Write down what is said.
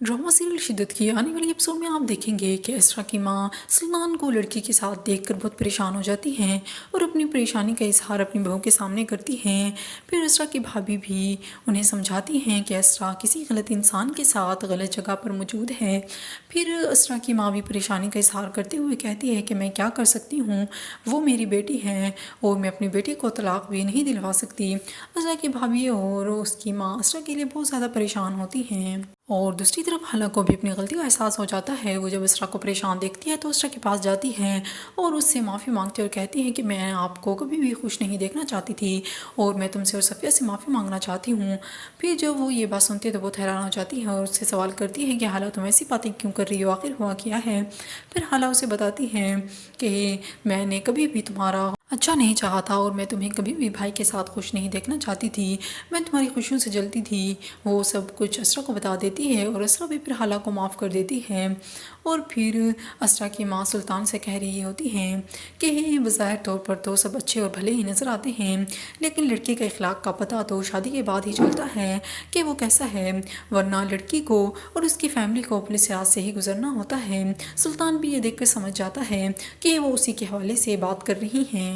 Drama serial शिद्दत की आने वाली एपिसोड में आप देखेंगे कि इसरा की माँ सुल्तान को लड़की के साथ देखकर बहुत परेशान हो जाती हैं और अपनी परेशानी का इजहार अपनी बहू के सामने करती हैं। फिर इसरा की भाभी भी उन्हें समझाती हैं कि इसरा किसी गलत इंसान के साथ गलत जगह पर मौजूद है। फिर इसरा की माँ भी परेशानी का इजहार करते हुए कहती है कि मैं क्या कर सकती हूँ, वो मेरी बेटी है और मैं अपनी बेटी को तलाक भी नहीं दिलवा सकती। इसरा की भाभी और उसकी माँ इसरा के लिए बहुत ज़्यादा परेशान होती हैं। और दूसरी तरफ हाला को भी अपनी गलती का एहसास हो जाता है। वो जब इसरा को परेशान देखती है तो इसरा के पास जाती है और उससे माफ़ी मांगती है और कहती है कि मैं आपको कभी भी खुश नहीं देखना चाहती थी और मैं तुमसे और सफ़िया से माफ़ी मांगना चाहती हूँ। फिर जब वो ये बात सुनती है तो बहुत हैरान हो जाती है और उससे सवाल करती है कि हाला तुम ऐसी बातें क्यों कर रही हो, आखिर हुआ क्या है। फिर हाला उसे बताती है कि मैंने कभी भी तुम्हारा अच्छा नहीं चाहा था और मैं तुम्हें कभी भी भाई के साथ खुश नहीं देखना चाहती थी, मैं तुम्हारी खुशियों से जलती थी। वो सब कुछ असरा को बता देती है और असरा भी फिर हाला को माफ़ कर देती है। और फिर असरा की माँ सुल्तान से कह रही होती हैं कि बज़ाहिर तौर पर तो सब अच्छे और भले ही नज़र आते हैं, लेकिन लड़के के अखलाक का पता तो शादी के बाद ही चलता है कि वो कैसा है, वरना लड़की को और उसकी फैमिली को अपने सियासत से ही गुजरना होता है। सुल्तान भी ये देखकर समझ जाता है कि वो उसी के हवाले से बात कर रही हैं।